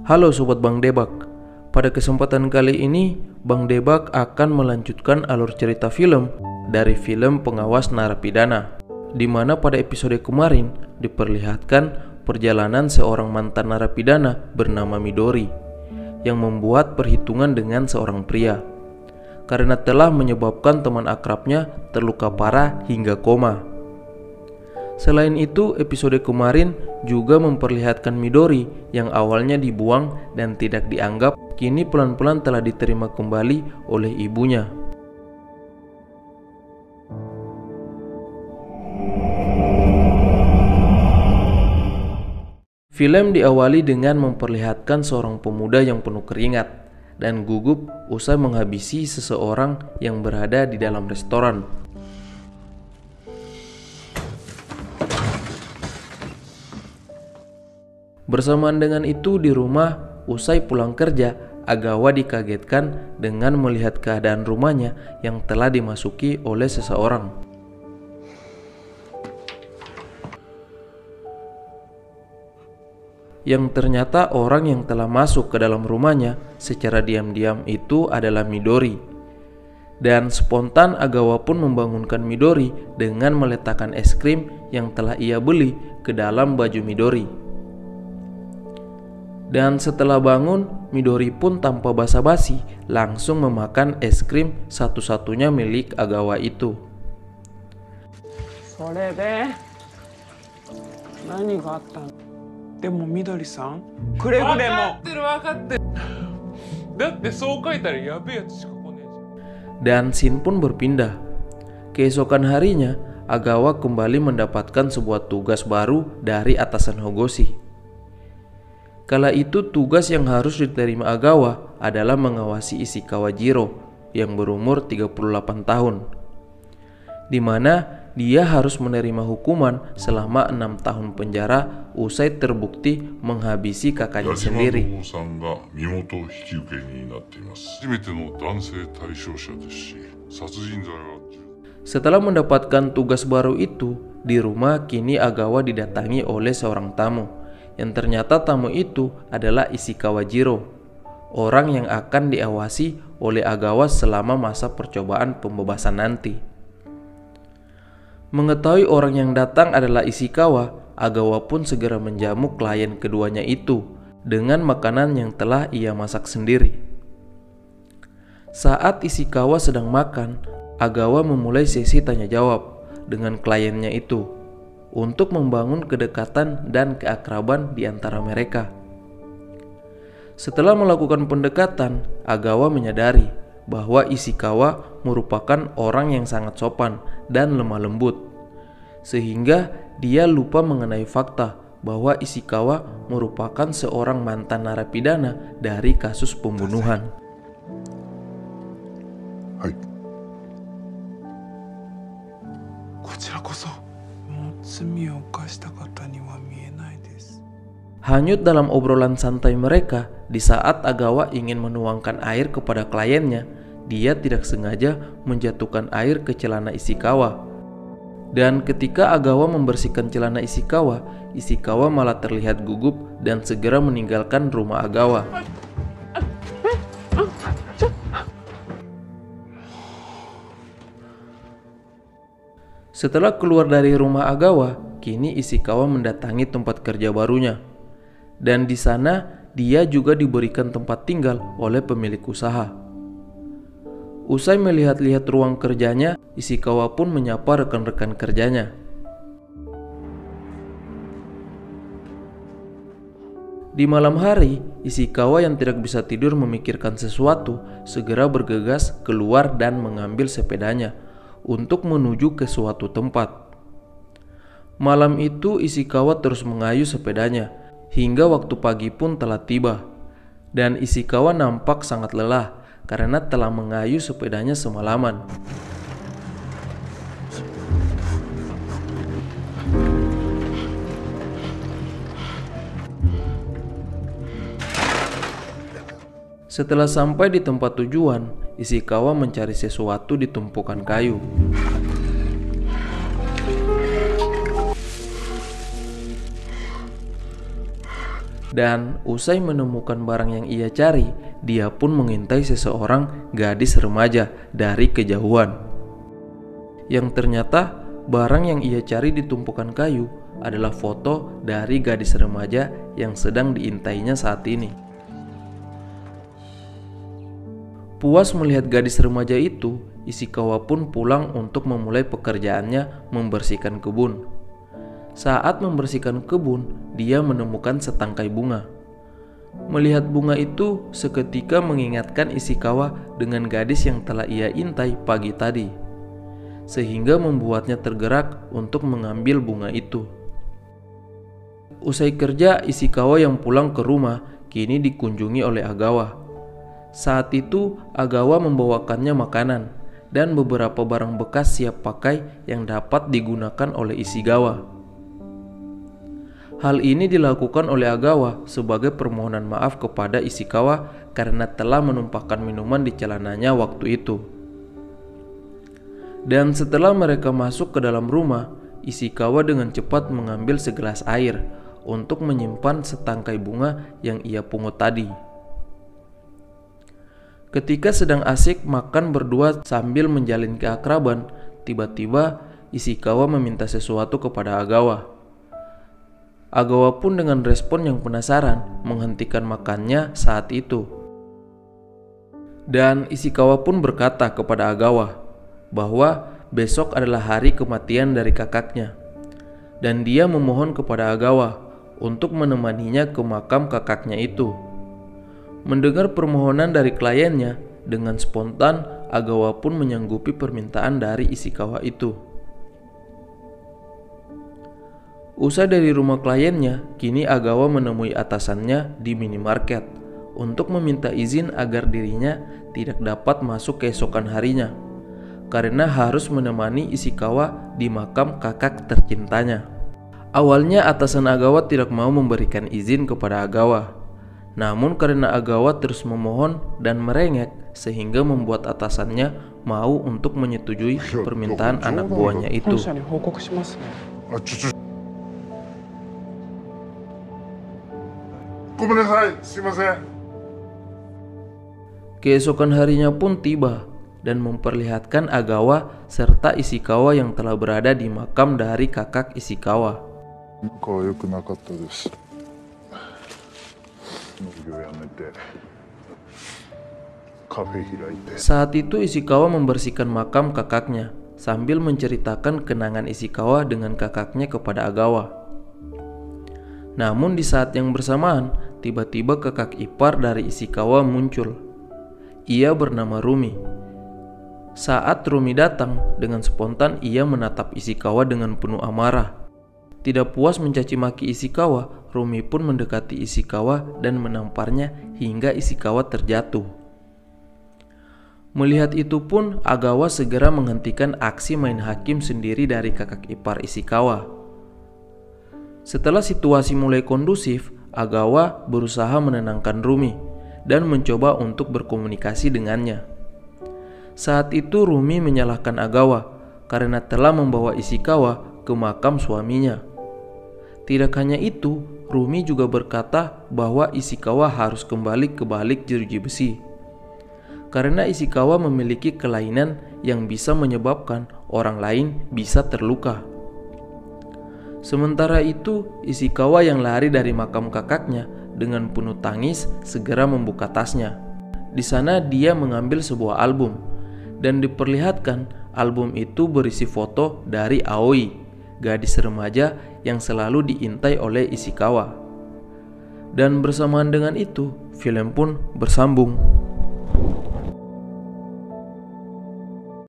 Halo Sobat Bang Debak. Pada kesempatan kali ini, Bang Debak akan melanjutkan alur cerita film dari film Pengawas Narapidana, di mana pada episode kemarin diperlihatkan perjalanan seorang mantan narapidana bernama Midori yang membuat perhitungan dengan seorang pria karena telah menyebabkan teman akrabnya terluka parah hingga koma. Selain itu, episode kemarin juga memperlihatkan Midori yang awalnya dibuang dan tidak dianggap, kini pelan-pelan telah diterima kembali oleh ibunya. Film diawali dengan memperlihatkan seorang pemuda yang penuh keringat dan gugup usai menghabisi seseorang yang berada di dalam restoran. Bersamaan dengan itu di rumah, usai pulang kerja, Agawa dikagetkan dengan melihat keadaan rumahnya yang telah dimasuki oleh seseorang. Yang ternyata orang yang telah masuk ke dalam rumahnya secara diam-diam itu adalah Midori. Dan spontan Agawa pun membangunkan Midori dengan meletakkan es krim yang telah ia beli ke dalam baju Midori. Dan setelah bangun, Midori pun tanpa basa-basi langsung memakan es krim satu-satunya milik Agawa itu. Dan scene pun berpindah. Keesokan harinya, Agawa kembali mendapatkan sebuah tugas baru dari atasan Hogoshi. Kala itu tugas yang harus diterima Agawa adalah mengawasi Ishikawa Jiro yang berumur 38 tahun, di mana dia harus menerima hukuman selama 6 tahun penjara usai terbukti menghabisi kakaknya sendiri. Setelah mendapatkan tugas baru itu, di rumah kini Agawa didatangi oleh seorang tamu. Yang ternyata tamu itu adalah Ishikawa Jiro, orang yang akan diawasi oleh Agawa selama masa percobaan pembebasan nanti. Mengetahui orang yang datang adalah Ishikawa, Agawa pun segera menjamu klien keduanya itu dengan makanan yang telah ia masak sendiri. Saat Ishikawa sedang makan, Agawa memulai sesi tanya jawab dengan kliennya itu untuk membangun kedekatan dan keakraban di antara mereka. Setelah melakukan pendekatan, Agawa menyadari bahwa Ishikawa merupakan orang yang sangat sopan dan lemah lembut, sehingga dia lupa mengenai fakta bahwa Ishikawa merupakan seorang mantan narapidana dari kasus pembunuhan. Hanyut dalam obrolan santai mereka, di saat Agawa ingin menuangkan air kepada kliennya, dia tidak sengaja menjatuhkan air ke celana Ishikawa. Dan ketika Agawa membersihkan celana Ishikawa, Ishikawa malah terlihat gugup dan segera meninggalkan rumah Agawa. Setelah keluar dari rumah Agawa, kini Ishikawa mendatangi tempat kerja barunya. Dan di sana dia juga diberikan tempat tinggal oleh pemilik usaha. Usai melihat-lihat ruang kerjanya, Ishikawa pun menyapa rekan-rekan kerjanya. Di malam hari, Ishikawa yang tidak bisa tidur memikirkan sesuatu segera bergegas keluar dan mengambil sepedanya untuk menuju ke suatu tempat. Malam itu Ishikawa terus mengayuh sepedanya hingga waktu pagi pun telah tiba, dan Ishikawa nampak sangat lelah karena telah mengayuh sepedanya semalaman. Setelah sampai di tempat tujuan, Ishikawa mencari sesuatu di tumpukan kayu. Dan usai menemukan barang yang ia cari, dia pun mengintai seseorang gadis remaja dari kejauhan. Yang ternyata barang yang ia cari di tumpukan kayu adalah foto dari gadis remaja yang sedang diintainya saat ini. Puas melihat gadis remaja itu, Ishikawa pun pulang untuk memulai pekerjaannya membersihkan kebun. Saat membersihkan kebun, dia menemukan setangkai bunga. Melihat bunga itu seketika mengingatkan Ishikawa dengan gadis yang telah ia intai pagi tadi, sehingga membuatnya tergerak untuk mengambil bunga itu. Usai kerja, Ishikawa yang pulang ke rumah kini dikunjungi oleh Agawa. Saat itu Agawa membawakannya makanan dan beberapa barang bekas siap pakai yang dapat digunakan oleh Ishikawa. Hal ini dilakukan oleh Agawa sebagai permohonan maaf kepada Ishikawa karena telah menumpahkan minuman di celananya waktu itu. Dan setelah mereka masuk ke dalam rumah, Ishikawa dengan cepat mengambil segelas air untuk menyimpan setangkai bunga yang ia pungut tadi. Ketika sedang asik makan berdua sambil menjalin keakraban, tiba-tiba Ishikawa meminta sesuatu kepada Agawa. Agawa pun dengan respon yang penasaran menghentikan makannya saat itu. Dan Ishikawa pun berkata kepada Agawa bahwa besok adalah hari kematian dari kakaknya, dan dia memohon kepada Agawa untuk menemaninya ke makam kakaknya itu. Mendengar permohonan dari kliennya, dengan spontan Agawa pun menyanggupi permintaan dari Ishikawa itu. Usai dari rumah kliennya, kini Agawa menemui atasannya di minimarket untuk meminta izin agar dirinya tidak dapat masuk keesokan harinya karena harus menemani Ishikawa di makam kakak tercintanya. Awalnya atasan Agawa tidak mau memberikan izin kepada Agawa, namun karena Agawa terus memohon dan merengek sehingga membuat atasannya mau untuk menyetujui permintaan anak buahnya itu. Keesokan harinya pun tiba dan memperlihatkan Agawa serta Ishikawa yang telah berada di makam dari kakak Ishikawa. Saat itu Ishikawa membersihkan makam kakaknya sambil menceritakan kenangan Ishikawa dengan kakaknya kepada Agawa. Namun di saat yang bersamaan, tiba-tiba kakak ipar dari Ishikawa muncul. Ia bernama Rumi. Saat Rumi datang, dengan spontan ia menatap Ishikawa dengan penuh amarah. Tidak puas mencaci maki Ishikawa, Rumi pun mendekati Ishikawa dan menamparnya hingga Ishikawa terjatuh. Melihat itu pun, Agawa segera menghentikan aksi main hakim sendiri dari kakak ipar Ishikawa. Setelah situasi mulai kondusif, Agawa berusaha menenangkan Rumi dan mencoba untuk berkomunikasi dengannya. Saat itu Rumi menyalahkan Agawa karena telah membawa Ishikawa ke makam suaminya. Tidak hanya itu, Rumi juga berkata bahwa Ishikawa harus kembali ke balik jeruji besi karena Ishikawa memiliki kelainan yang bisa menyebabkan orang lain bisa terluka. Sementara itu, Ishikawa yang lari dari makam kakaknya dengan penuh tangis segera membuka tasnya. Di sana dia mengambil sebuah album dan diperlihatkan album itu berisi foto dari Aoi, gadis remaja yang selalu diintai oleh Ishikawa. Dan bersamaan dengan itu, film pun bersambung.